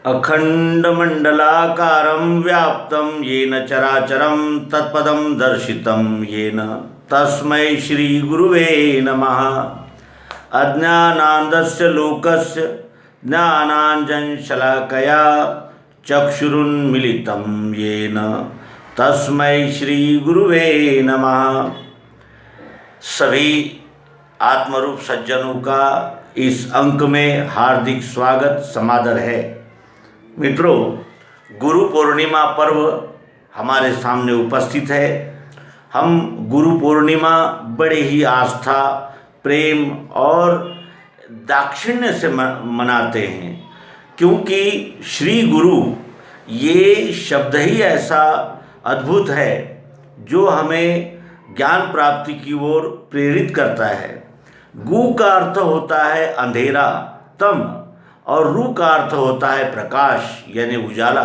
अखंडमंडलाकारं व्याप्तं येन चराचरं तत्पदं दर्शितं येन तस्मै श्रीगुरुवे नमः। अज्ञानान्धस्य लोकस्य ज्ञानाञ्जनशलाकया चक्षुरुन्मीलितं येन तस्मै श्रीगुरुवे नमः। सभी आत्मरूप सज्जनों का इस अंक में हार्दिक स्वागत समादर है। मित्रों, गुरु पूर्णिमा पर्व हमारे सामने उपस्थित है। हम गुरु पूर्णिमा बड़े ही आस्था, प्रेम और दाक्षिण्य से मनाते हैं, क्योंकि श्री गुरु ये शब्द ही ऐसा अद्भुत है जो हमें ज्ञान प्राप्ति की ओर प्रेरित करता है। गु का अर्थ होता है अंधेरा, तम, और रू का अर्थ होता है प्रकाश यानी उजाला।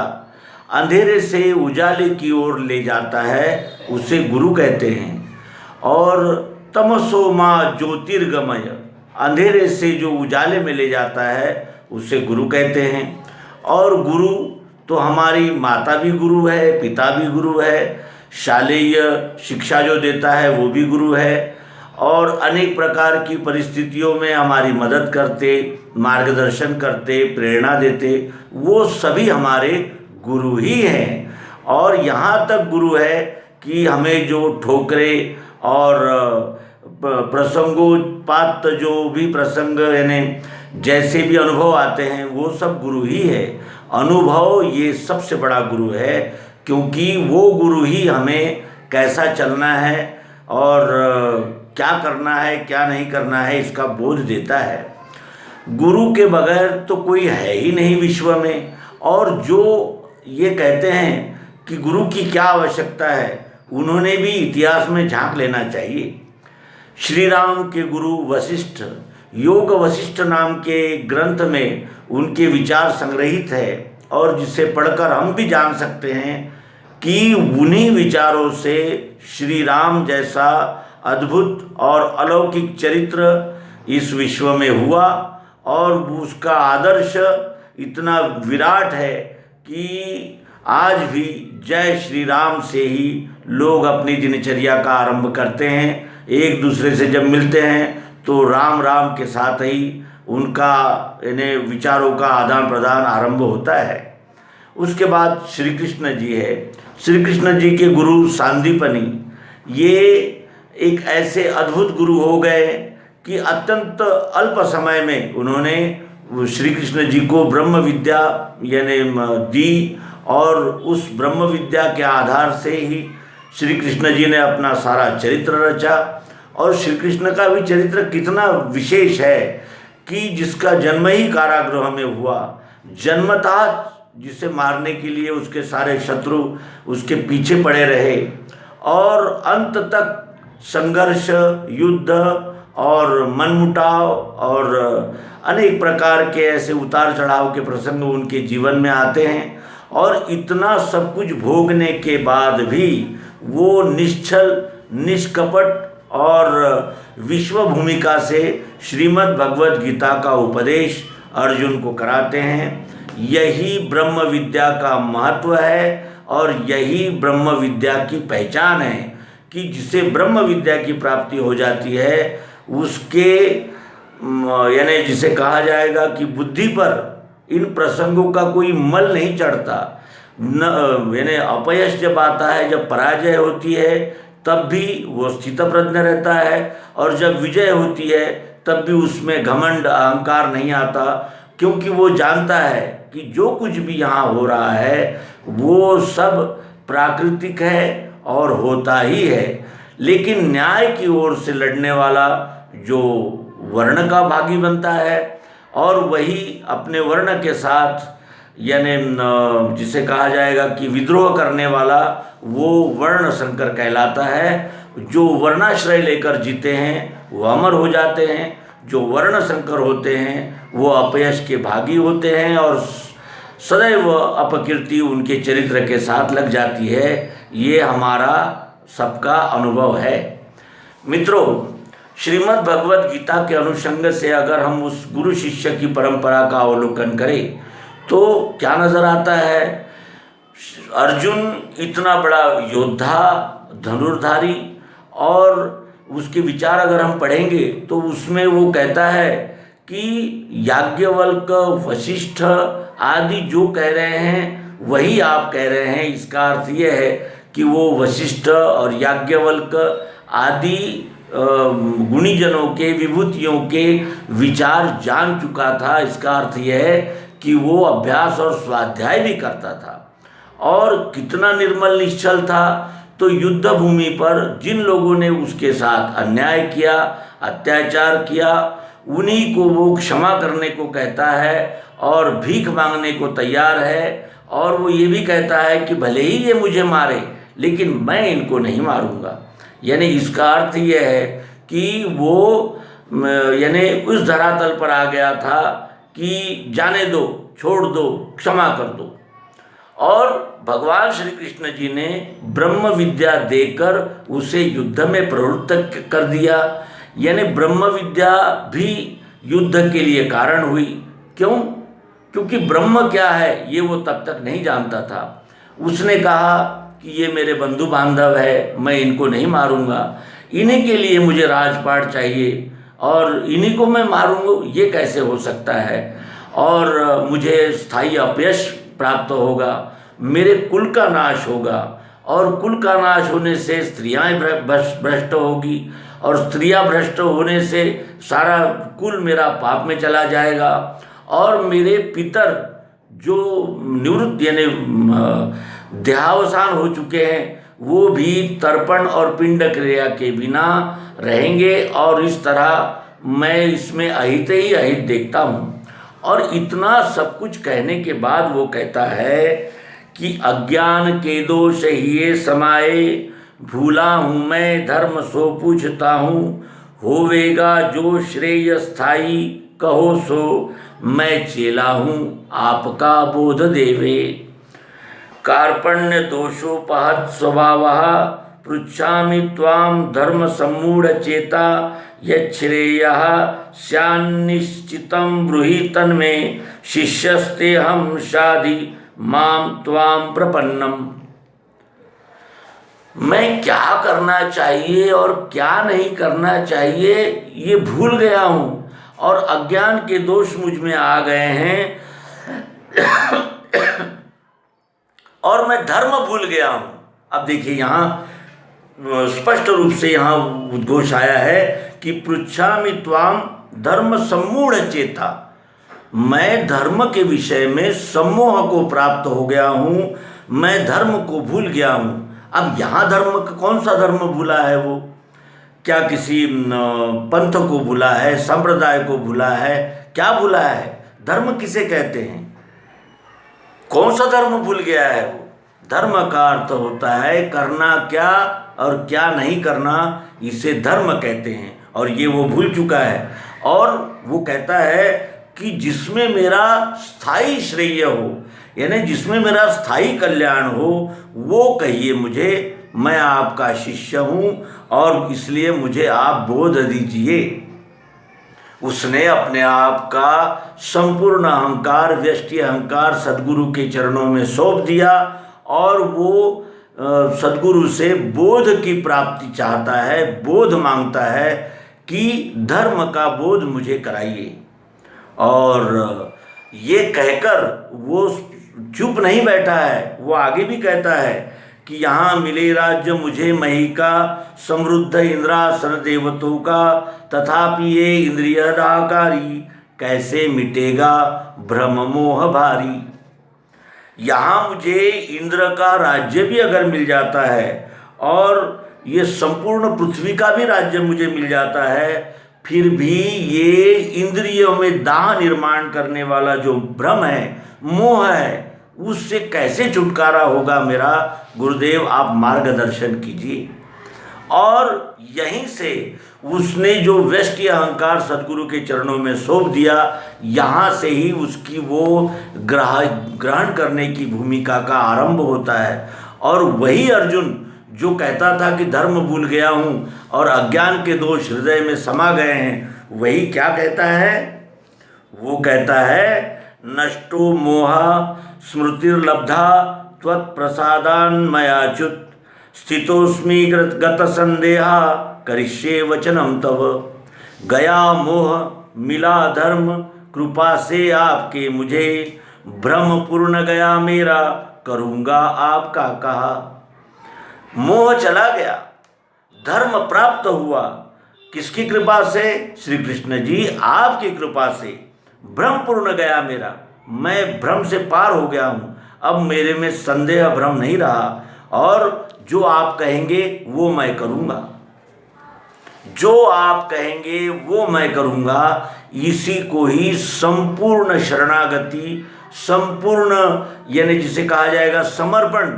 अंधेरे से उजाले की ओर ले जाता है, उसे गुरु कहते हैं। और तमसो माँ ज्योतिर्गमय, अंधेरे से जो उजाले में ले जाता है उसे गुरु कहते हैं। और गुरु तो हमारी माता भी गुरु है, पिता भी गुरु है, शालेय शिक्षा जो देता है वो भी गुरु है, और अनेक प्रकार की परिस्थितियों में हमारी मदद करते, मार्गदर्शन करते, प्रेरणा देते, वो सभी हमारे गुरु ही हैं। और यहाँ तक गुरु है कि हमें जो ठोकरें और प्रसंगोपात जो भी प्रसंग यानी जैसे भी अनुभव आते हैं वो सब गुरु ही है। अनुभव ये सबसे बड़ा गुरु है, क्योंकि वो गुरु ही हमें कैसा चलना है और क्या करना है क्या नहीं करना है इसका बोध देता है। गुरु के बगैर तो कोई है ही नहीं विश्व में। और जो ये कहते हैं कि गुरु की क्या आवश्यकता है, उन्होंने भी इतिहास में झांक लेना चाहिए। श्री राम के गुरु वशिष्ठ, योग वशिष्ठ नाम के ग्रंथ में उनके विचार संग्रहित है, और जिसे पढ़कर हम भी जान सकते हैं कि उन्हीं विचारों से श्री राम जैसा अद्भुत और अलौकिक चरित्र इस विश्व में हुआ। और उसका आदर्श इतना विराट है कि आज भी जय श्री राम से ही लोग अपनी दिनचर्या का आरंभ करते हैं। एक दूसरे से जब मिलते हैं तो राम राम के साथ ही उनका इन्हें विचारों का आदान प्रदान आरंभ होता है। उसके बाद श्री कृष्ण जी है। श्री कृष्ण जी के गुरु सांदीपनी ये एक ऐसे अद्भुत गुरु हो गए कि अत्यंत अल्प समय में उन्होंने श्री कृष्ण जी को ब्रह्म विद्या यानी दी, और उस ब्रह्म विद्या के आधार से ही श्री कृष्ण जी ने अपना सारा चरित्र रचा। और श्री कृष्ण का भी चरित्र कितना विशेष है कि जिसका जन्म ही कारागृह में हुआ, जन्मतः जिसे मारने के लिए उसके सारे शत्रु उसके पीछे पड़े रहे, और अंत तक संघर्ष, युद्ध और मनमुटाव और अनेक प्रकार के ऐसे उतार चढ़ाव के प्रसंग उनके जीवन में आते हैं। और इतना सब कुछ भोगने के बाद भी वो निश्चल, निष्कपट और विश्व भूमिका से श्रीमद् भगवद गीता का उपदेश अर्जुन को कराते हैं। यही ब्रह्म विद्या का महत्व है और यही ब्रह्म विद्या की पहचान है कि जिसे ब्रह्म विद्या की प्राप्ति हो जाती है उसके यानी जिसे कहा जाएगा कि बुद्धि पर इन प्रसंगों का कोई मल नहीं चढ़ता। न यानी अपयश जब आता है, जब पराजय होती है, तब भी वो स्थितप्रज्ञ रहता है, और जब विजय होती है तब भी उसमें घमंड, अहंकार नहीं आता, क्योंकि वो जानता है कि जो कुछ भी यहाँ हो रहा है वो सब प्राकृतिक है और होता ही है। लेकिन न्याय की ओर से लड़ने वाला जो वर्ण का भागी बनता है, और वही अपने वर्ण के साथ यानी जिसे कहा जाएगा कि विद्रोह करने वाला, वो वर्ण संकर कहलाता है। जो वर्णाश्रय लेकर जीते हैं वो अमर हो जाते हैं, जो वर्ण संकर होते हैं वो अपयश के भागी होते हैं, और सदैव अपकीर्ति उनके चरित्र के साथ लग जाती है। ये हमारा सबका अनुभव है। मित्रों, श्रीमद् भगवद गीता के अनुषंग से अगर हम उस गुरु शिष्य की परंपरा का अवलोकन करें तो क्या नज़र आता है? अर्जुन इतना बड़ा योद्धा, धनुर्धारी, और उसके विचार अगर हम पढ़ेंगे तो उसमें वो कहता है कि याज्ञवल्क्य, वशिष्ठ आदि जो कह रहे हैं वही आप कह रहे हैं। इसका अर्थ ये है कि वो वशिष्ठ और याज्ञवल्क्य आदि गुणीजनों के, विभूतियों के विचार जान चुका था। इसका अर्थ यह है कि वो अभ्यास और स्वाध्याय भी करता था। और कितना निर्मल निश्चल था, तो युद्ध भूमि पर जिन लोगों ने उसके साथ अन्याय किया, अत्याचार किया, उन्हीं को वो क्षमा करने को कहता है और भीख मांगने को तैयार है। और वो ये भी कहता है कि भले ही ये मुझे मारे, लेकिन मैं इनको नहीं मारूंगा। यानी इसका अर्थ ये है कि वो यानी उस धरातल पर आ गया था कि जाने दो, छोड़ दो, क्षमा कर दो। और भगवान श्री कृष्ण जी ने ब्रह्म विद्या देकर उसे युद्ध में प्रवृत्त कर दिया। यानी ब्रह्म विद्या भी युद्ध के लिए कारण हुई। क्यों? क्योंकि ब्रह्म क्या है ये वो तब तक नहीं जानता था। उसने कहा कि ये मेरे बंधु बांधव है, मैं इनको नहीं मारूंगा, इन्हीं के लिए मुझे राजपाट चाहिए और इन्हीं को मैं मारूंगा, ये कैसे हो सकता है? और मुझे स्थायी अपयश प्राप्त होगा, मेरे कुल का नाश होगा, और कुल का नाश होने से स्त्रियाँ भ्रष्ट होगी, और स्त्रियाँ भ्रष्ट होने से सारा कुल मेरा पाप में चला जाएगा, और मेरे पितर जो निवृत्त यानी देहावसान हो चुके हैं वो भी तर्पण और पिंड क्रिया के बिना रहेंगे। और इस तरह मैं इसमें अहित ही अहित देखता हूँ। और इतना सब कुछ कहने के बाद वो कहता है कि अज्ञान के दोष ये समाये, भूला हूँ मैं धर्म सो पूछता हूँ, होवेगा जो श्रेय स्थाई कहो सो, मैं चेला हूँ आपका बोध देवे। कार्पण्य दोषोपहत स्वभावः, पृच्छामि त्वां धर्म सम्मूढ़ चेता, यच्छ्रेयः स्यान्निश्चितं ब्रूहि तन्मे, शिष्यस्ते हम शाधि माम त्वां प्रपन्नम। मैं क्या करना चाहिए और क्या नहीं करना चाहिए ये भूल गया हूँ, और अज्ञान के दोष मुझ में आ गए हैं और मैं धर्म भूल गया हूँ। अब देखिए यहाँ स्पष्ट रूप से यहाँ उद्घोष आया है कि पृच्छामि त्वाम धर्म सम्मूढ़ चेता, मैं धर्म के विषय में सम्मोह को प्राप्त हो गया हूँ, मैं धर्म को भूल गया हूँ। अब यहाँ धर्म का कौन सा धर्म भूला है? वो क्या किसी पंथ को भूला है, संप्रदाय को भूला है, क्या भूला है? धर्म किसे कहते हैं? कौन सा धर्म भूल गया है वो? धर्म का अर्थ होता है करना क्या और क्या नहीं करना, इसे धर्म कहते हैं। और ये वो भूल चुका है। और वो कहता है कि जिसमें मेरा स्थायी श्रेय हो, यानी जिसमें मेरा स्थायी कल्याण हो, वो कहिए मुझे, मैं आपका शिष्य हूँ और इसलिए मुझे आप बोध दीजिए। उसने अपने आप का संपूर्ण अहंकार, व्यष्टि अहंकार सद्गुरु के चरणों में सौंप दिया और वो सद्गुरु से बोध की प्राप्ति चाहता है, बोध मांगता है कि धर्म का बोध मुझे कराइए। और ये कहकर वो चुप नहीं बैठा है, वो आगे भी कहता है कि यहाँ मिले राज्य मुझे मही का, समृद्ध इंद्रासन देवतों का, तथापि ये इंद्रियदाकारी, कैसे मिटेगा भ्रम मोह भारी। यहाँ मुझे इंद्र का राज्य भी अगर मिल जाता है और ये संपूर्ण पृथ्वी का भी राज्य मुझे मिल जाता है, फिर भी ये इंद्रियों में दाह निर्माण करने वाला जो भ्रम है, मोह है, उससे कैसे छुटकारा होगा मेरा? गुरुदेव आप मार्गदर्शन कीजिए। और यहीं से उसने जो व्यष्टि अहंकार सद्गुरु के चरणों में सौंप दिया, यहाँ से ही उसकी वो ग्रहण करने की भूमिका का आरंभ होता है। और वही अर्जुन जो कहता था कि धर्म भूल गया हूँ और अज्ञान के दोष हृदय में समा गए हैं, वही क्या कहता है? वो कहता है नष्टो मोह स्मृतिर्लब्धा त्वत्प्रसादान्मयाच्युत स्थितोस्मि गत संदेहा करिष्ये वचनम तव। गया मोह मिला धर्म कृपा से आपके मुझे, भ्रम पूर्ण गया मेरा करूँगा आपका कहा। मोह चला गया, धर्म प्राप्त हुआ, किसकी कृपा से? श्री कृष्ण जी आपकी कृपा से। भ्रम पूर्ण गया मेरा, मैं भ्रम से पार हो गया हूँ, अब मेरे में संदेह भ्रम नहीं रहा, और जो आप कहेंगे वो मैं करूँगा, जो आप कहेंगे वो मैं करूँगा। इसी को ही संपूर्ण शरणागति, संपूर्ण यानी जिसे कहा जाएगा समर्पण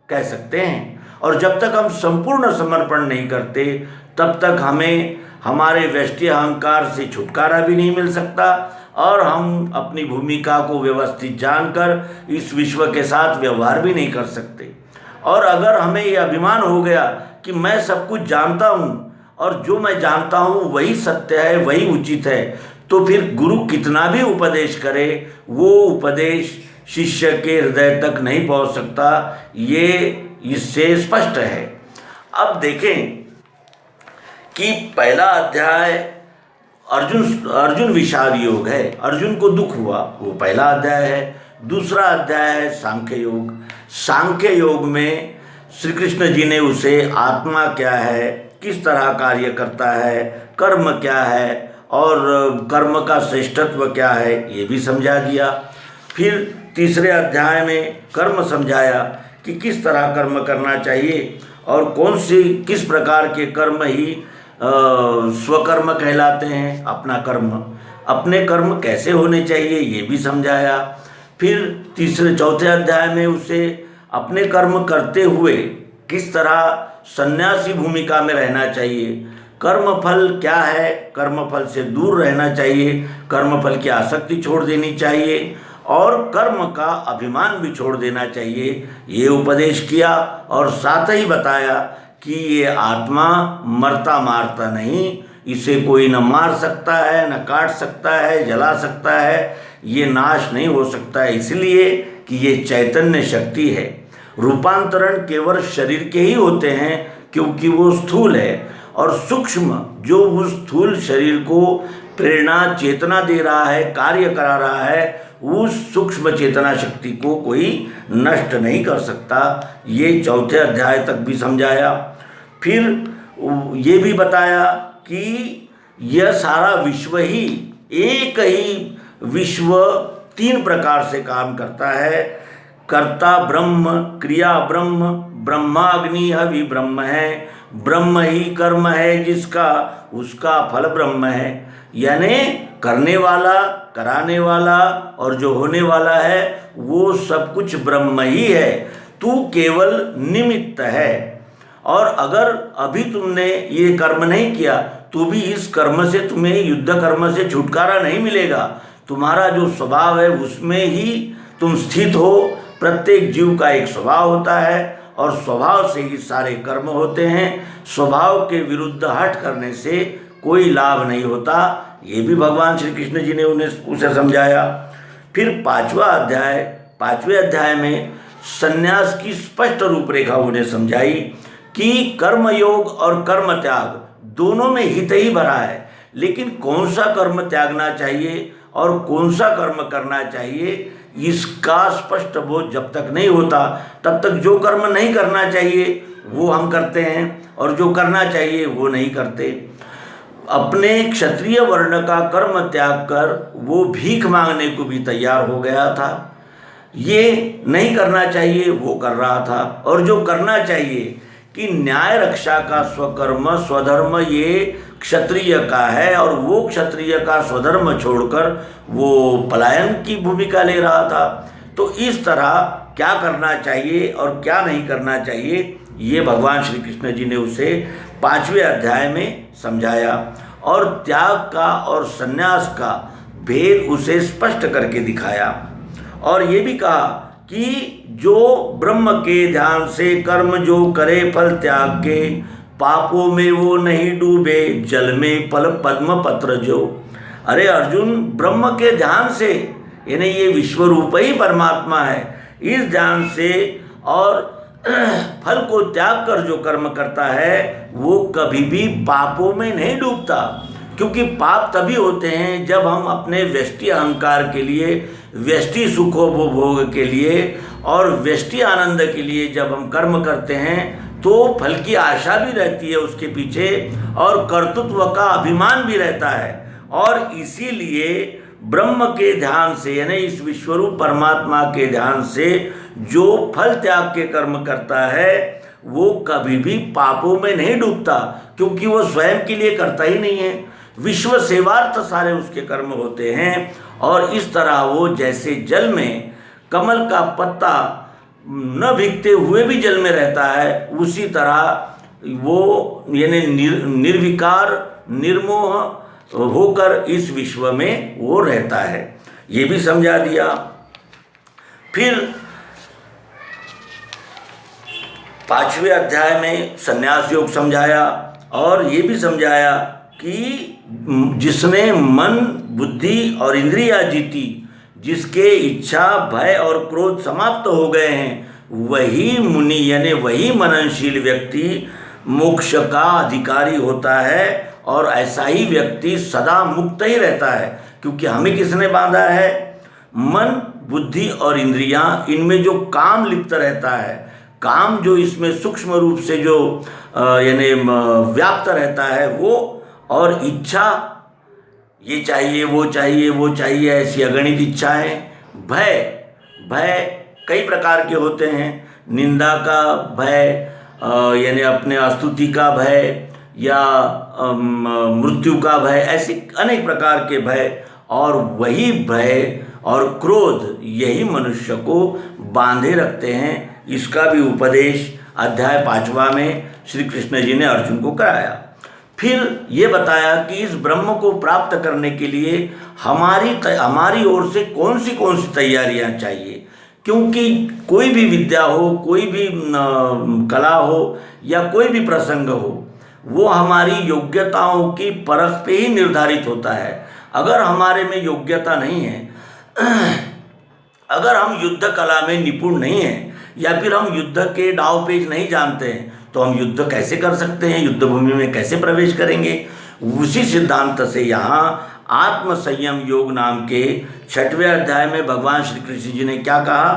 कह सकते हैं। और जब तक हम संपूर्ण समर्पण नहीं करते तब तक हमें हमारे व्यष्टि अहंकार से छुटकारा भी नहीं मिल सकता, और हम अपनी भूमिका को व्यवस्थित जानकर इस विश्व के साथ व्यवहार भी नहीं कर सकते। और अगर हमें ये अभिमान हो गया कि मैं सब कुछ जानता हूँ और जो मैं जानता हूँ वही सत्य है, वही उचित है, तो फिर गुरु कितना भी उपदेश करे वो उपदेश शिष्य के हृदय तक नहीं पहुँच सकता, ये इससे स्पष्ट है। अब देखें कि पहला अध्याय अर्जुन विषाद योग है, अर्जुन को दुख हुआ, वो पहला अध्याय है। दूसरा अध्याय है सांख्य योग। सांख्य योग में श्री कृष्ण जी ने उसे आत्मा क्या है, किस तरह कार्य करता है, कर्म क्या है और कर्म का श्रेष्ठत्व क्या है, ये भी समझा दिया। फिर तीसरे अध्याय में कर्म समझाया कि किस तरह कर्म करना चाहिए और कौन सी किस प्रकार के कर्म ही स्वकर्म कहलाते हैं, अपना कर्म, अपने कर्म कैसे होने चाहिए ये भी समझाया। फिर चौथे अध्याय में उसे अपने कर्म करते हुए किस तरह सन्यासी भूमिका में रहना चाहिए, कर्मफल क्या है, कर्मफल से दूर रहना चाहिए, कर्मफल की आसक्ति छोड़ देनी चाहिए और कर्म का अभिमान भी छोड़ देना चाहिए, ये उपदेश किया। और साथ ही बताया कि ये आत्मा मरता मारता नहीं, इसे कोई न मार सकता है, न काट सकता है, जला सकता है, ये नाश नहीं हो सकता है, इसलिए कि ये चैतन्य शक्ति है। रूपांतरण केवल शरीर के ही होते हैं क्योंकि वो स्थूल है, और सूक्ष्म जो उस स्थूल शरीर को प्रेरणा चेतना दे रहा है, कार्य करा रहा है, उस सूक्ष्म चेतना शक्ति को कोई नष्ट नहीं कर सकता। ये चौथे अध्याय तक भी समझाया। फिर ये भी बताया कि यह सारा विश्व ही एक ही विश्व तीन प्रकार से काम करता है। कर्ता ब्रह्म, क्रिया ब्रह्म, ब्रह्माग्नि हवि ब्रह्म है, ब्रह्म ही कर्म है जिसका, उसका फल ब्रह्म है। यानी करने वाला, कराने वाला और जो होने वाला है वो सब कुछ ब्रह्म ही है, तू केवल निमित्त है। और अगर अभी तुमने ये कर्म नहीं किया तो भी इस कर्म से तुम्हें, युद्ध कर्म से छुटकारा नहीं मिलेगा। तुम्हारा जो स्वभाव है उसमें ही तुम स्थित हो। प्रत्येक जीव का एक स्वभाव होता है और स्वभाव से ही सारे कर्म होते हैं। स्वभाव के विरुद्ध हट करने से कोई लाभ नहीं होता, ये भी भगवान श्री कृष्ण जी ने उसे समझाया। फिर पांचवें अध्याय में संन्यास की स्पष्ट रूपरेखा उन्हें समझाई कि कर्म योग और कर्म त्याग दोनों में हित ही भरा है, लेकिन कौन सा कर्म त्यागना चाहिए और कौन सा कर्म करना चाहिए इसका स्पष्ट बोध जब तक नहीं होता तब तक जो कर्म नहीं करना चाहिए वो हम करते हैं और जो करना चाहिए वो नहीं करते। अपने क्षत्रिय वर्ण का कर्म त्याग कर वो भीख मांगने को भी तैयार हो गया था। ये नहीं करना चाहिए वो कर रहा था, और जो करना चाहिए कि न्याय रक्षा का स्वकर्म स्वधर्म ये क्षत्रिय का है, और वो क्षत्रिय का स्वधर्म छोड़कर वो पलायन की भूमिका ले रहा था। तो इस तरह क्या करना चाहिए और क्या नहीं करना चाहिए ये भगवान श्री कृष्ण जी ने उसे 5वें अध्याय में समझाया, और त्याग का और संन्यास का भेद उसे स्पष्ट करके दिखाया। और ये भी कहा कि जो ब्रह्म के ध्यान से कर्म जो करे फल त्याग के, पापों में वो नहीं डूबे जल में पल पद्म पत्र जो। अरे अर्जुन, ब्रह्म के ध्यान से यानी ये विश्व रूप ही परमात्मा है, इस ध्यान से और फल को त्याग कर जो कर्म करता है वो कभी भी पापों में नहीं डूबता। क्योंकि पाप तभी होते हैं जब हम अपने व्यष्टि अहंकार के लिए, व्यष्टि सुखोपभोग के लिए और व्यष्टि आनंद के लिए जब हम कर्म करते हैं तो फल की आशा भी रहती है उसके पीछे और कर्तृत्व का अभिमान भी रहता है। और इसीलिए ब्रह्म के ध्यान से यानी इस विश्वरूप परमात्मा के ध्यान से जो फल त्याग के कर्म करता है वो कभी भी पापों में नहीं डूबता, क्योंकि वो स्वयं के लिए करता ही नहीं है, विश्व सेवार्थ सारे उसके कर्म होते हैं। और इस तरह वो जैसे जल में कमल का पत्ता न भीगते हुए भी जल में रहता है, उसी तरह वो यानी निर्विकार निर्मोह होकर इस विश्व में वो रहता है। ये भी समझा दिया। फिर 5वें अध्याय में संन्यास योग समझाया और ये भी समझाया कि जिसने मन बुद्धि और इंद्रियां जीती, जिसके इच्छा भय और क्रोध समाप्त हो गए हैं, वही मुनि यानी वही मननशील व्यक्ति मोक्ष का अधिकारी होता है। और ऐसा ही व्यक्ति सदा मुक्त ही रहता है, क्योंकि हमें किसने बांधा है? मन बुद्धि और इंद्रियां, इनमें जो काम लिप्त रहता है, काम जो इसमें सूक्ष्म रूप से जो यानी व्याप्त रहता है वो, और इच्छा ये चाहिए वो चाहिए वो चाहिए, ऐसी अगणित इच्छाएं। भय कई प्रकार के होते हैं, निंदा का भय यानी अपने स्तुति का भय या मृत्यु का भय, ऐसे अनेक प्रकार के भय। और वही भय और क्रोध यही मनुष्य को बांधे रखते हैं। इसका भी उपदेश अध्याय 5वां में श्री कृष्ण जी ने अर्जुन को कराया। फिर ये बताया कि इस ब्रह्म को प्राप्त करने के लिए हमारी ओर से कौन सी तैयारियां चाहिए, क्योंकि कोई भी विद्या हो, कोई भी कला हो या कोई भी प्रसंग हो, वो हमारी योग्यताओं की परख पे ही निर्धारित होता है। अगर हमारे में योग्यता नहीं है, अगर हम युद्ध कला में निपुण नहीं हैं या फिर हम युद्ध के दांव पेच नहीं जानते हैं, तो हम युद्ध कैसे कर सकते हैं, युद्ध भूमि में कैसे प्रवेश करेंगे? उसी सिद्धांत से यहाँ आत्म संयम योग नाम के 6वें अध्याय में भगवान श्री कृष्ण जी ने क्या कहा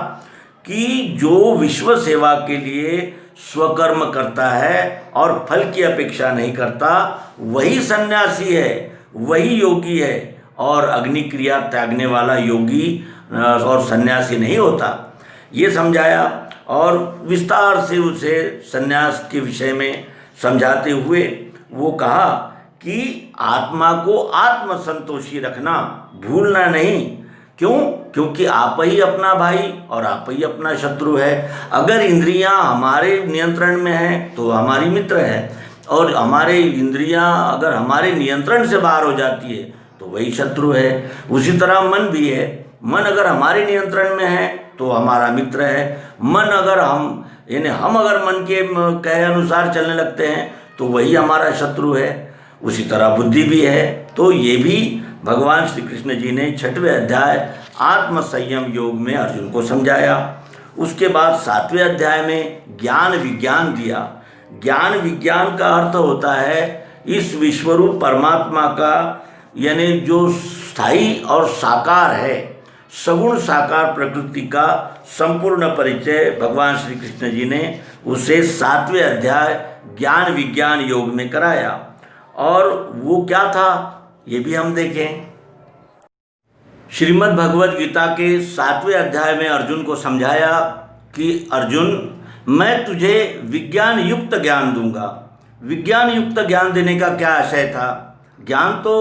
कि जो विश्व सेवा के लिए स्वकर्म करता है और फल की अपेक्षा नहीं करता, वही सन्यासी है, वही योगी है। और अग्नि क्रिया त्यागने वाला योगी और सन्यासी नहीं होता, ये समझाया। और विस्तार से उसे सन्यास के विषय में समझाते हुए वो कहा कि आत्मा को आत्मसंतोषी रखना, भूलना नहीं। क्यों? क्योंकि आप ही अपना भाई और आप ही अपना शत्रु है। अगर इंद्रियां हमारे नियंत्रण में हैं तो हमारी मित्र है, और हमारे इंद्रियां अगर हमारे नियंत्रण से बाहर हो जाती है तो वही शत्रु है। उसी तरह मन भी है, मन अगर हमारे नियंत्रण में है तो हमारा मित्र है। मन अगर हम अगर मन के कहे अनुसार चलने लगते हैं तो वही हमारा शत्रु है। उसी तरह बुद्धि भी है। तो ये भी भगवान श्री कृष्ण जी ने 6वें अध्याय आत्म संयम योग में अर्जुन को समझाया। उसके बाद 7वें अध्याय में ज्ञान विज्ञान दिया। ज्ञान विज्ञान का अर्थ होता है इस विश्वरूप परमात्मा का, यानी जो स्थायी और साकार है, सगुण साकार प्रकृति का संपूर्ण परिचय भगवान श्री कृष्ण जी ने उसे 7वें अध्याय ज्ञान विज्ञान योग में कराया। और वो क्या था ये भी हम देखें। श्रीमद् भगवद गीता के 7वें अध्याय में अर्जुन को समझाया कि अर्जुन, मैं तुझे विज्ञान युक्त ज्ञान दूंगा। विज्ञान युक्त ज्ञान देने का क्या आशय था? ज्ञान तो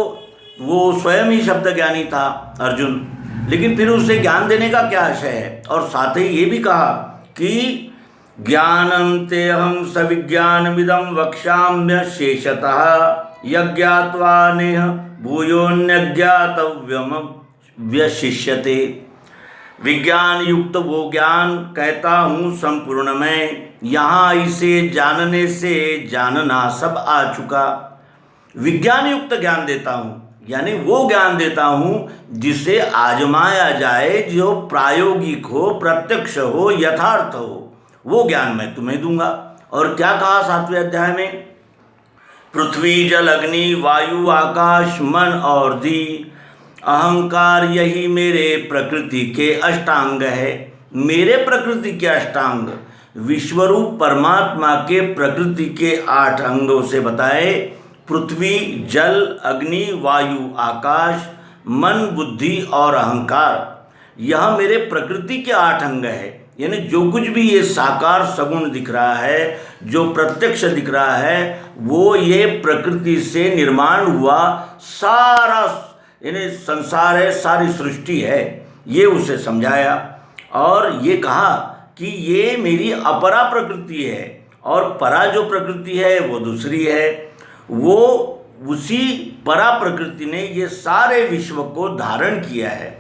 वो स्वयं ही शब्द ज्ञानी था अर्जुन, लेकिन फिर उसे ज्ञान देने का क्या आशय है? और साथ ही ये भी कहा कि ज्ञानं तेऽहं सविज्ञानमिदं वक्ष्याम्य शेषतः यज्ञात्वा नेह भूयोऽन्यज्ञातव्यम व्यशिष्यते। विज्ञान युक्त वो ज्ञान कहता हूँ संपूर्ण मैं, यहाँ इसे जानने से जानना सब आ चुका। विज्ञान युक्त ज्ञान देता हूँ, यानी वो ज्ञान देता हूँ जिसे आजमाया जाए, जो प्रायोगिक हो, प्रत्यक्ष हो, यथार्थ हो, वो ज्ञान मैं तुम्हें दूंगा। और क्या कहा 7वें अध्याय में? पृथ्वी जल अग्नि वायु आकाश मन और धी, अहंकार यही मेरे प्रकृति के अष्टांग है। मेरे प्रकृति के अष्टांग विश्वरूप परमात्मा के प्रकृति के 8 अंगों से बताए। पृथ्वी जल अग्नि वायु आकाश मन बुद्धि और अहंकार, यह मेरे प्रकृति के 8 अंग है। यानी जो कुछ भी ये साकार सगुण दिख रहा है, जो प्रत्यक्ष दिख रहा है, वो ये प्रकृति से निर्माण हुआ सारा यानी संसार है, सारी सृष्टि है, ये उसे समझाया। और ये कहा कि ये मेरी अपरा प्रकृति है और परा जो प्रकृति है वो दूसरी है। वो उसी परा प्रकृति ने ये सारे विश्व को धारण किया है।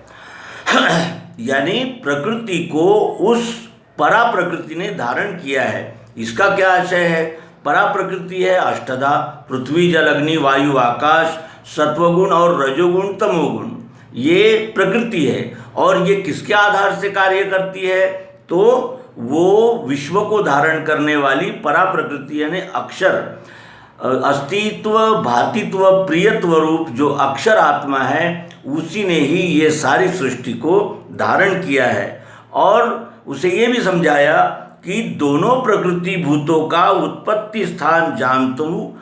यानी प्रकृति को उस परा प्रकृति ने धारण किया है। इसका क्या आशय है? परा प्रकृति है अष्टधा, पृथ्वी जल अग्नि वायु आकाश, सत्वगुण और रजोगुण तमोगुण, ये प्रकृति है। और ये किसके आधार से कार्य करती है? तो वो विश्व को धारण करने वाली परा प्रकृति यानी अक्षर, अस्तित्व भातित्व प्रियत्व रूप जो अक्षर आत्मा है, उसी ने ही ये सारी सृष्टि को धारण किया है। और उसे ये भी समझाया कि दोनों प्रकृति भूतों का उत्पत्ति स्थान जानता हूँ,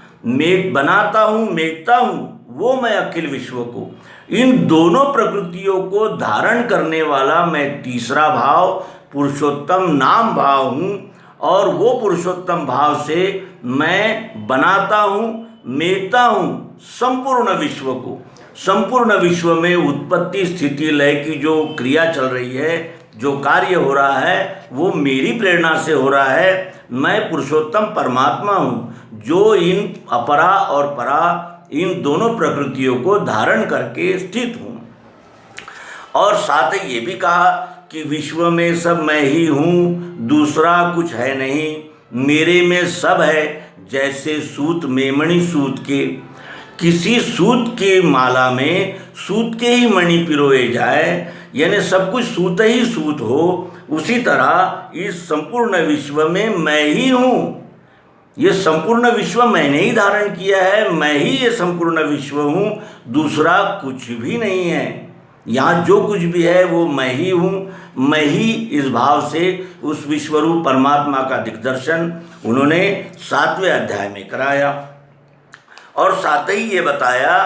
बनाता हूँ, मेटता हूँ, वो मैं अखिल विश्व को। इन दोनों प्रकृतियों को धारण करने वाला मैं तीसरा भाव पुरुषोत्तम नाम भाव हूँ। और वो पुरुषोत्तम भाव से मैं बनाता हूँ, मेटता हूँ संपूर्ण विश्व को। संपूर्ण विश्व में उत्पत्ति स्थिति लय की जो क्रिया चल रही है, जो कार्य हो रहा है, वो मेरी प्रेरणा से हो रहा है। मैं पुरुषोत्तम परमात्मा हूँ जो इन अपरा और परा इन दोनों प्रकृतियों को धारण करके स्थित हूँ। और साथ ही ये भी कहा कि विश्व में सब मैं ही हूँ, दूसरा कुछ है नहीं, मेरे में सब है। जैसे सूत मेमणि सूत के, किसी सूत के माला में सूत के ही मणि पिरोए जाए, यानी सब कुछ सूत ही सूत हो, उसी तरह इस संपूर्ण विश्व में मैं ही हूँ। ये संपूर्ण विश्व मैंने ही धारण किया है, मैं ही ये संपूर्ण विश्व हूँ, दूसरा कुछ भी नहीं है। यहाँ जो कुछ भी है वो मैं ही हूँ। मैं ही इस भाव से उस विश्वरूप परमात्मा का दिग्दर्शन उन्होंने 7वें अध्याय में कराया। और साथ ही ये बताया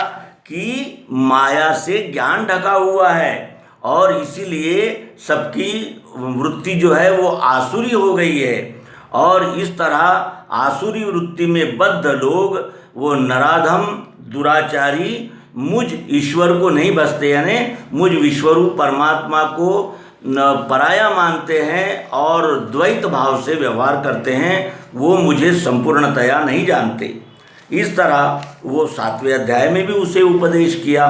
कि माया से ज्ञान ढका हुआ है और इसीलिए सबकी वृत्ति जो है वो आसुरी हो गई है। और इस तरह आसुरी वृत्ति में बद्ध लोग वो नराधम दुराचारी मुझ ईश्वर को नहीं बसते, यानी मुझ विश्वरूप परमात्मा को पराया मानते हैं और द्वैत भाव से व्यवहार करते हैं, वो मुझे संपूर्णतया नहीं जानते। इस तरह वो 7वें अध्याय में भी उसे उपदेश किया।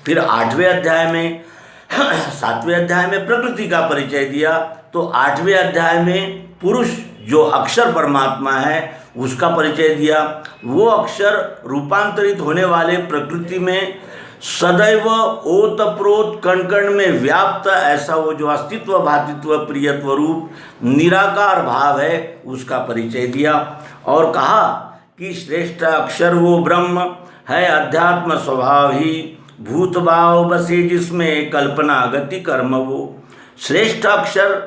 फिर 8वें अध्याय में 7वें अध्याय में प्रकृति का परिचय दिया, तो 8वें अध्याय में पुरुष जो अक्षर परमात्मा है उसका परिचय दिया। वो अक्षर रूपांतरित होने वाले प्रकृति में सदैव ओतप्रोत कण कण में व्याप्त ऐसा वो जो अस्तित्व भातित्व प्रियत्व रूप निराकार भाव है उसका परिचय दिया। और कहा कि श्रेष्ठ अक्षर वो ब्रह्म है, अध्यात्म स्वभाव ही भूत भाव बसे जिसमें कल्पना गति कर्म वो। श्रेष्ठ अक्षर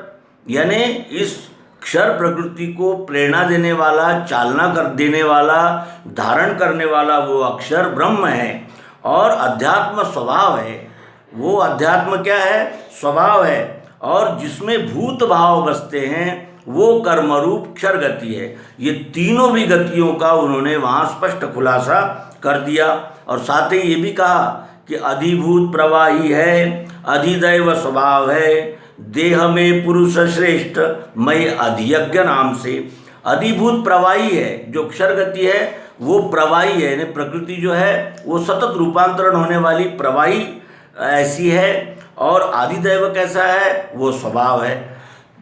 यानी इस क्षर प्रकृति को प्रेरणा देने वाला, चालना कर देने वाला, धारण करने वाला वो अक्षर ब्रह्म है। और अध्यात्म स्वभाव है, वो अध्यात्म क्या है? स्वभाव है। और जिसमें भूत भाव बसते हैं वो कर्मरूप क्षर गति है। ये तीनों भी गतियों का उन्होंने वहाँ स्पष्ट खुलासा कर दिया। और साथ ही ये भी कहा कि अधिभूत प्रवाही है, अधिदैव स्वभाव है, देह में पुरुष श्रेष्ठ मैं अधियज्ञ नाम से। अधिभूत प्रवाही है, जो क्षर गति है वो प्रवाही है, यानी प्रकृति जो है वो सतत रूपांतरण होने वाली प्रवाही ऐसी है। और आदिदैव कैसा है? वो स्वभाव है।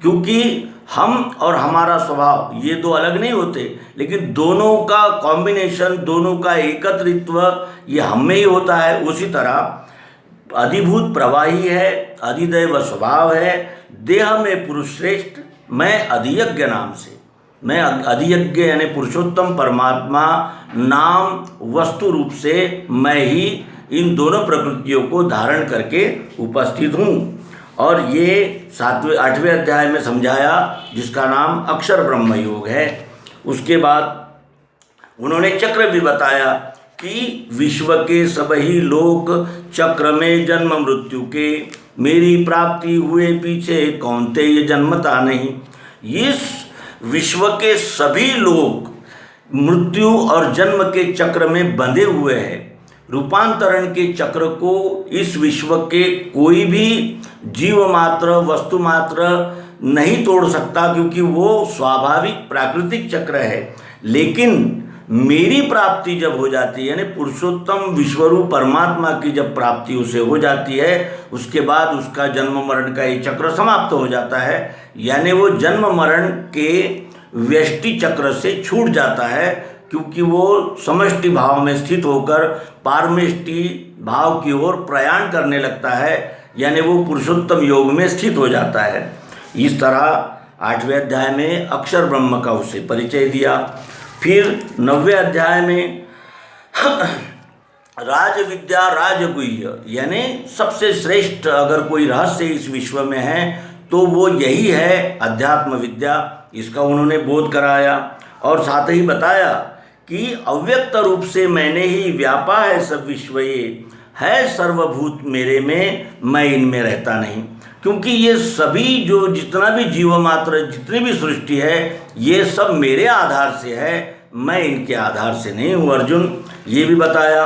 क्योंकि हम और हमारा स्वभाव ये दो अलग नहीं होते, लेकिन दोनों का कॉम्बिनेशन, दोनों का एकत्रित्व ये हम में ही होता है। उसी तरह अधिभूत प्रवाही है, अधिदैव स्वभाव है, देह में पुरुष श्रेष्ठ, मैं अधियज्ञ नाम से, मैं अधियज्ञ यानी पुरुषोत्तम परमात्मा नाम वस्तु रूप से मैं ही इन दोनों प्रकृतियों को धारण करके उपस्थित हूँ। और ये 8वें अध्याय में समझाया, जिसका नाम अक्षर ब्रह्म योग है। उसके बाद उन्होंने चक्र भी बताया कि विश्व के सबही लोक चक्र में जन्म मृत्यु के, मेरी प्राप्ति हुए पीछे कौन्तेय जन्मता नहीं। इस विश्व के सभी लोग मृत्यु और जन्म के चक्र में बंधे हुए हैं। रूपांतरण के चक्र को इस विश्व के कोई भी जीव मात्र, वस्तु मात्र नहीं तोड़ सकता, क्योंकि वो स्वाभाविक प्राकृतिक चक्र है। लेकिन मेरी प्राप्ति जब हो जाती है, यानी पुरुषोत्तम विश्वरूप परमात्मा की जब प्राप्ति उसे हो जाती है, उसके बाद उसका जन्म मरण का ये चक्र समाप्त हो जाता है। यानी वो जन्म मरण के व्यष्टि चक्र से छूट जाता है, क्योंकि वो समष्टि भाव में स्थित होकर पारमेष्टि भाव की ओर प्रयाण करने लगता है, यानी वो पुरुषोत्तम योग में स्थित हो जाता है। इस तरह 8वें अध्याय में अक्षर ब्रह्म का उसे परिचय दिया। फिर 9वें अध्याय में राज विद्या राजगुह्य, यानी सबसे श्रेष्ठ अगर कोई रहस्य इस विश्व में है तो वो यही है अध्यात्म विद्या। इसका उन्होंने बोध कराया और साथ ही बताया कि अव्यक्त रूप से मैंने ही व्यापा है सब विश्व, ये है सर्वभूत मेरे में, मैं इनमें रहता नहीं। क्योंकि ये सभी जो जितना भी जीव मात्र, जितनी भी सृष्टि है, ये सब मेरे आधार से है, मैं इनके आधार से नहीं हूँ अर्जुन, ये भी बताया।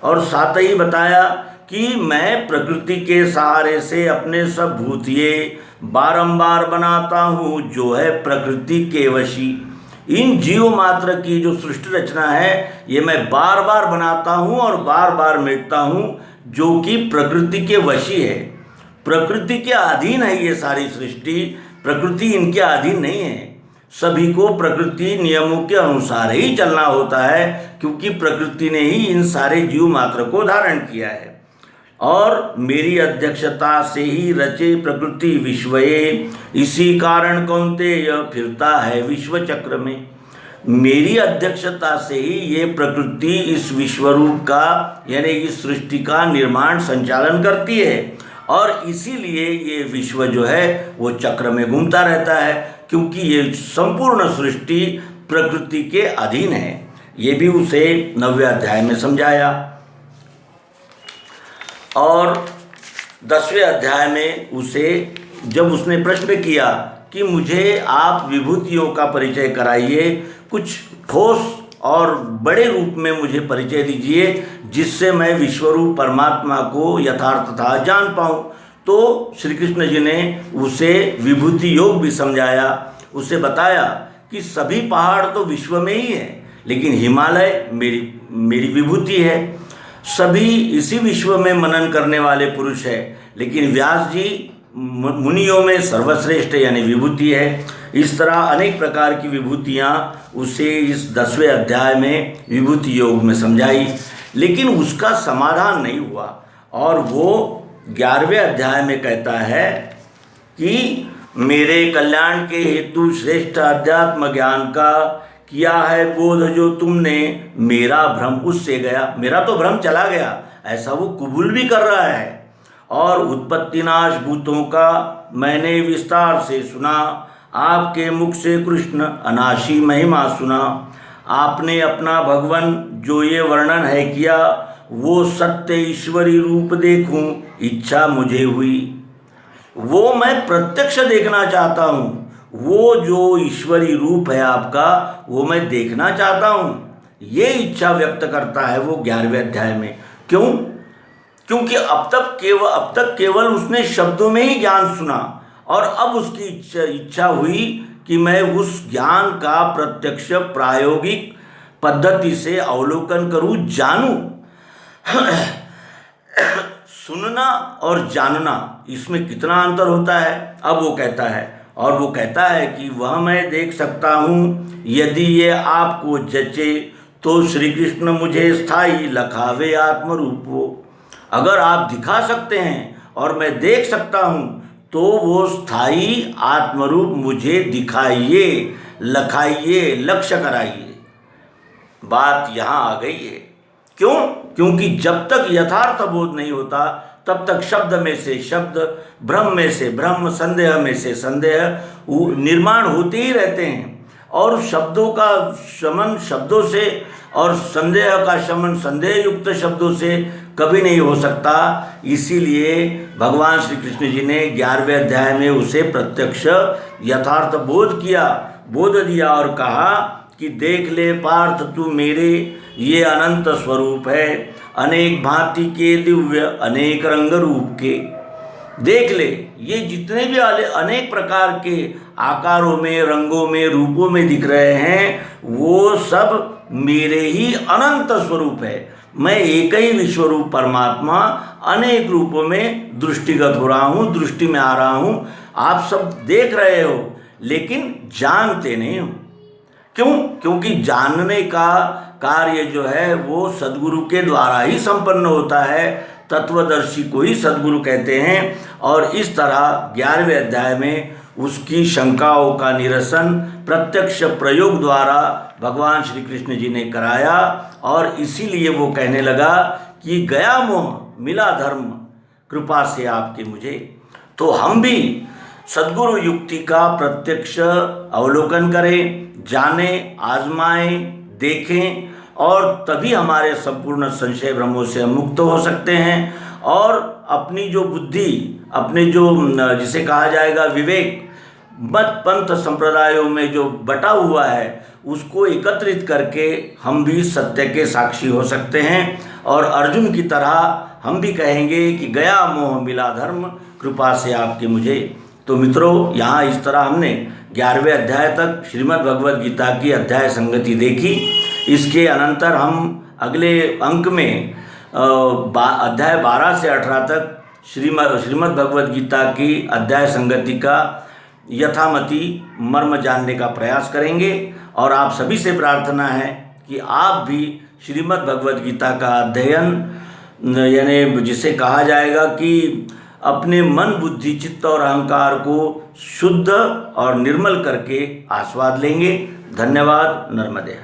और साथ ही बताया कि मैं प्रकृति के सहारे से अपने सब भूतिये बारंबार बनाता हूँ, जो है प्रकृति के वशी। इन जीव मात्र की जो सृष्टि रचना है, ये मैं बार बार बनाता हूँ और बार बार मिटता हूँ, जो कि प्रकृति के वशी है। प्रकृति के अधीन है ये सारी सृष्टि, प्रकृति इनके अधीन नहीं है। सभी को प्रकृति नियमों के अनुसार ही चलना होता है, क्योंकि प्रकृति ने ही इन सारे जीव मात्र को धारण किया है। और मेरी अध्यक्षता से ही रचे प्रकृति विश्वये, इसी कारण कौन्तेय फिरता है विश्व चक्र में। मेरी अध्यक्षता से ही ये प्रकृति इस विश्वरूप का, यानी इस सृष्टि का निर्माण संचालन करती है, और इसीलिए ये विश्व जो है वो चक्र में घूमता रहता है, क्योंकि ये संपूर्ण सृष्टि प्रकृति के अधीन है। ये भी उसे 9वें अध्याय में समझाया। और 10वें अध्याय में उसे जब उसने प्रश्न किया कि मुझे आप विभूतियों का परिचय कराइए, कुछ ठोस और बड़े रूप में मुझे परिचय दीजिए, जिससे मैं विश्वरूप परमात्मा को यथार्थतः जान पाऊँ। तो श्री कृष्ण जी ने उसे विभूति योग भी समझाया। उसे बताया कि सभी पहाड़ तो विश्व में ही है, लेकिन हिमालय मेरी विभूति है। सभी इसी विश्व में मनन करने वाले पुरुष है, लेकिन व्यास जी मुनियों में सर्वश्रेष्ठ यानी विभूति है। इस तरह अनेक प्रकार की विभूतियाँ उसे इस 10वें अध्याय में विभूति योग में समझाई, लेकिन उसका समाधान नहीं हुआ। और वो 11वें अध्याय में कहता है कि मेरे कल्याण के हेतु श्रेष्ठ अध्यात्म ज्ञान का किया है बोध जो तुमने, मेरा भ्रम उससे गया। मेरा तो भ्रम चला गया, ऐसा वो कबूल भी कर रहा है। और उत्पत्ति नाश भूतों का मैंने विस्तार से सुना, आपके मुख से कृष्ण अनाशी महिमा सुना। आपने अपना भगवन जो ये वर्णन है किया, वो सत्य ईश्वरी रूप देखूं इच्छा मुझे हुई। वो मैं प्रत्यक्ष देखना चाहता हूँ, वो जो ईश्वरी रूप है आपका, वो मैं देखना चाहता हूँ। ये इच्छा व्यक्त करता है वो 11वें अध्याय में। क्यों? क्योंकि अब तक केवल उसने शब्दों में ही ज्ञान सुना, और अब उसकी इच्छा हुई कि मैं उस ज्ञान का प्रत्यक्ष प्रायोगिक पद्धति से अवलोकन करूं, जानूं। सुनना और जानना, इसमें कितना अंतर होता है। अब वो कहता है और वो कहता है कि वह मैं देख सकता हूँ, यदि ये आपको जचे तो श्री कृष्ण मुझे स्थाई लखावे आत्मरूप हो। अगर आप दिखा सकते हैं और मैं देख सकता हूँ तो वो स्थाई आत्मरूप मुझे दिखाइए, लखाइए, लक्ष्य कराइए। बात यहाँ आ गई है। क्यों? क्योंकि जब तक यथार्थ बोध नहीं होता तब तक शब्द में से शब्द, भ्रम में से भ्रम, संदेह में से संदेह निर्माण होते ही रहते हैं। और शब्दों का शमन शब्दों से और संदेह का शमन संदेह युक्त शब्दों से कभी नहीं हो सकता। इसीलिए भगवान श्री कृष्ण जी ने 11वें अध्याय में उसे प्रत्यक्ष यथार्थ बोध दिया और कहा कि देख ले पार्थ, तू मेरे ये अनंत स्वरूप है, अनेक भांति के दिव्य, अनेक रंग रूप के। देख ले, ये जितने भी अनेक प्रकार के आकारों में, रंगों में, रूपों में दिख रहे हैं, वो सब मेरे ही अनंत स्वरूप है। मैं एक ही विश्वरूप परमात्मा अनेक रूपों में दृष्टिगत हो रहा हूँ, दृष्टि में आ रहा हूँ। आप सब देख रहे हो लेकिन जानते नहीं हो। क्यों? क्योंकि जानने का कार्य जो है वो सद्गुरु के द्वारा ही संपन्न होता है। तत्वदर्शी को ही सद्गुरु कहते हैं। और इस तरह 11वें अध्याय में उसकी शंकाओं का निरसन प्रत्यक्ष प्रयोग द्वारा भगवान श्री कृष्ण जी ने कराया। और इसीलिए वो कहने लगा कि गया मोह मिला धर्म, कृपा से आपके मुझे। तो हम भी सद्गुरु युक्ति का प्रत्यक्ष अवलोकन करें, जानें, आजमाएं, देखें, और तभी हमारे संपूर्ण संशय भ्रमों से मुक्त हो सकते हैं। और अपनी जो बुद्धि, अपने जो जिसे कहा जाएगा विवेक, मत पंथ संप्रदायों में जो बटा हुआ है, उसको एकत्रित करके हम भी सत्य के साक्षी हो सकते हैं। और अर्जुन की तरह हम भी कहेंगे कि गया मोह मिला धर्म, कृपा से आपके मुझे। तो मित्रों, यहाँ इस तरह हमने 11वें अध्याय तक श्रीमद् भगवद गीता की अध्याय संगति देखी। इसके अनंतर हम अगले अंक में अध्याय 12 से 18 तक श्रीमद् भगवद गीता की अध्याय संगति का यथामति मर्म जानने का प्रयास करेंगे। और आप सभी से प्रार्थना है कि आप भी श्रीमद् भगवद गीता का अध्ययन, यानी जिसे कहा जाएगा कि अपने मन, बुद्धि, चित्त और अहंकार को शुद्ध और निर्मल करके आस्वाद लेंगे। धन्यवाद। नर्मदे।